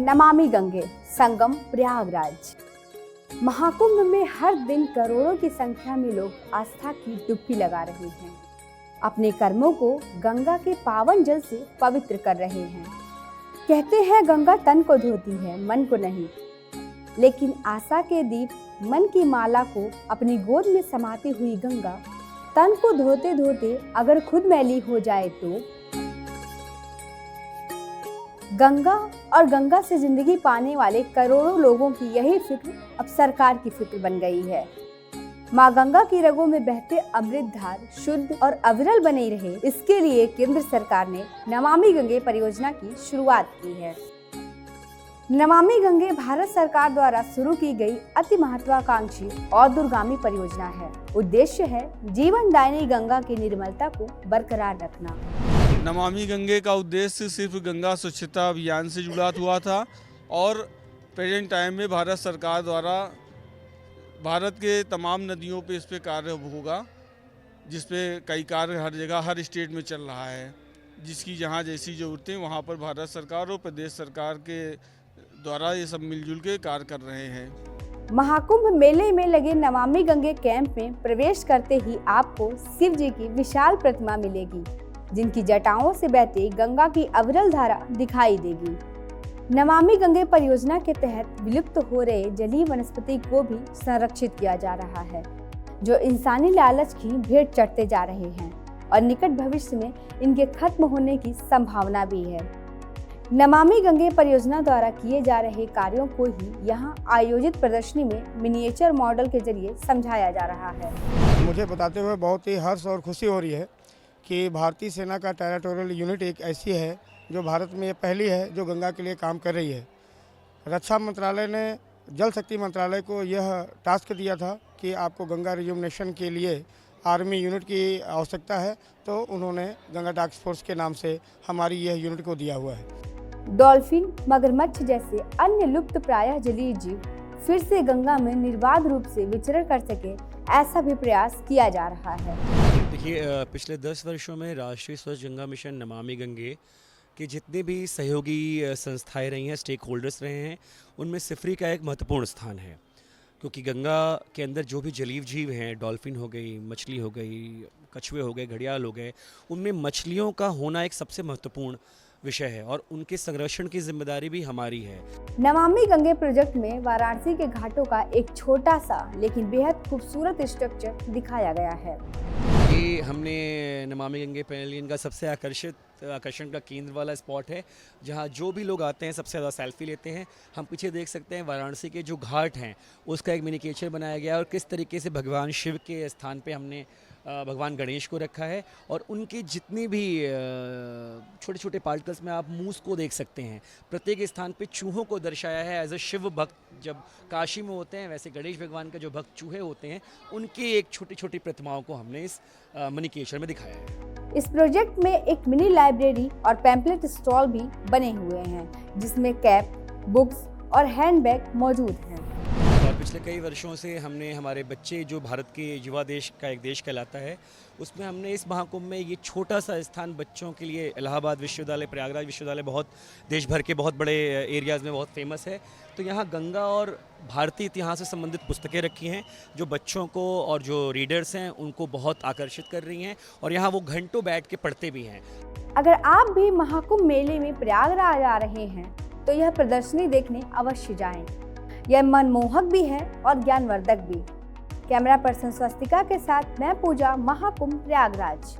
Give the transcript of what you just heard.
नमामि गंगे संगम प्रयागराज। महाकुंभ में हर दिन करोड़ों की संख्या में लोग आस्था की डुबकी लगा रहे हैं, अपने कर्मों को गंगा के पावन जल से पवित्र कर रहे हैं। कहते हैं गंगा तन को धोती है, मन को नहीं। लेकिन आशा के दीप मन की माला को अपनी गोद में समाती हुई गंगा तन को धोते धोते अगर खुद मैली हो जाए तो गंगा और गंगा से जिंदगी पाने वाले करोड़ों लोगों की यही फिक्र अब सरकार की फिक्र बन गई है। माँ गंगा की रगों में बहते अमृत धार शुद्ध और अविरल बनी रहे, इसके लिए केंद्र सरकार ने नमामि गंगे परियोजना की शुरुआत की है। नमामि गंगे भारत सरकार द्वारा शुरू की गई अति महत्वाकांक्षी और दूरगामी परियोजना है। उद्देश्य है जीवनदायिनी गंगा की निर्मलता को बरकरार रखना। नमामि गंगे का उद्देश्य सिर्फ गंगा स्वच्छता अभियान से जुड़ा हुआ था और प्रेजेंट टाइम में भारत सरकार द्वारा भारत के तमाम नदियों पे इस पे कार्य होगा, जिस पे कई कार्य हर जगह हर स्टेट में चल रहा है, जिसकी जहाँ जैसी ज़रूरतें वहाँ पर भारत सरकार और प्रदेश सरकार के द्वारा ये सब मिलजुल के कार्य कर रहे हैं। महाकुंभ मेले में लगे नमामि गंगे कैंप में प्रवेश करते ही आपको शिव जी की विशाल प्रतिमा मिलेगी, जिनकी जटाओं से बहती गंगा की अविरल धारा दिखाई देगी। नमामि गंगे परियोजना के तहत विलुप्त हो रहे जलीय वनस्पति को भी संरक्षित किया जा रहा है, जो इंसानी लालच की भेंट चढ़ते जा रहे हैं और निकट भविष्य में इनके खत्म होने की संभावना भी है। नमामि गंगे परियोजना द्वारा किए जा रहे कार्यों को ही यहाँ आयोजित प्रदर्शनी में मिनिएचर मॉडल के जरिए समझाया जा रहा है। मुझे बताते हुए बहुत ही हर्ष और खुशी हो रही है कि भारतीय सेना का टेरिटोरियल यूनिट एक ऐसी है जो भारत में पहली है जो गंगा के लिए काम कर रही है। रक्षा मंत्रालय ने जल शक्ति मंत्रालय को यह टास्क दिया था कि आपको गंगा रिजुवनेशन के लिए आर्मी यूनिट की आवश्यकता है, तो उन्होंने गंगा टास्क फोर्स के नाम से हमारी यह यूनिट को दिया हुआ है। डॉल्फिन, मगरमच्छ जैसे अन्य लुप्त प्रायः जलीय जीव फिर से गंगा में निर्बाध रूप से विचरण कर सके, ऐसा भी प्रयास किया जा रहा है। देखिए, पिछले 10 वर्षों में राष्ट्रीय स्वच्छ गंगा मिशन नमामि गंगे के जितने भी सहयोगी संस्थाएं रही हैं, स्टेक होल्डर्स रहे हैं, उनमें सिफरी का एक महत्वपूर्ण स्थान है, क्योंकि गंगा के अंदर जो भी जलीय जीव हैं, डॉल्फिन हो गई, मछली हो गई, कछुए हो गए, घड़ियाल हो गए, उनमें मछलियों का होना एक सबसे महत्वपूर्ण विषय है और उनके संरक्षण की जिम्मेदारी भी हमारी है। नमामि गंगे प्रोजेक्ट में वाराणसी के घाटों का एक छोटा सा लेकिन बेहद खूबसूरत स्ट्रक्चर दिखाया गया है। ये हमने नमामि गंगे पैवेलियन का सबसे आकर्षण का केंद्र वाला स्पॉट है, जहाँ जो भी लोग आते हैं सबसे ज़्यादा सेल्फी लेते हैं। हम पीछे देख सकते हैं वाराणसी के जो घाट हैं उसका एक मिनिएचर बनाया गया है और किस तरीके से भगवान शिव के स्थान पे हमने भगवान गणेश को रखा है और उनके जितने भी छोटे छोटे पार्टिकल्स में आप मूस को देख सकते हैं। प्रत्येक स्थान पे चूहों को दर्शाया है एज अ शिव भक्त। जब काशी में होते हैं वैसे गणेश भगवान के जो भक्त चूहे होते हैं, उनकी एक छोटी छोटी प्रतिमाओं को हमने इस मिनिएचर में दिखाया है। इस प्रोजेक्ट में एक मिनी लाइब्रेरी और पैम्पलेट स्टॉल भी बने हुए हैं, जिसमें कैप, बुक्स और हैंडबैग मौजूद हैं। और पिछले कई वर्षों से हमने हमारे बच्चे, जो भारत के युवा देश का एक देश कहलाता है, उसमें हमने इस महाकुंभ में ये छोटा सा स्थान बच्चों के लिए इलाहाबाद विश्वविद्यालय, प्रयागराज विश्वविद्यालय बहुत देश भर के बहुत बड़े एरियाज़ में बहुत फेमस है, तो यहाँ गंगा और भारतीय इतिहास से संबंधित पुस्तकें रखी हैं जो बच्चों को और जो रीडर्स हैं उनको बहुत आकर्षित कर रही हैं और यहाँ वो घंटों बैठ के पढ़ते भी हैं। अगर आप भी महाकुंभ मेले में प्रयागराज आ रहे हैं तो यह प्रदर्शनी देखने अवश्य जाएं। यह मनमोहक भी है और ज्ञानवर्धक भी। कैमरा पर्सन स्वस्तिका के साथ मैं पूजा, महाकुंभ प्रयागराज।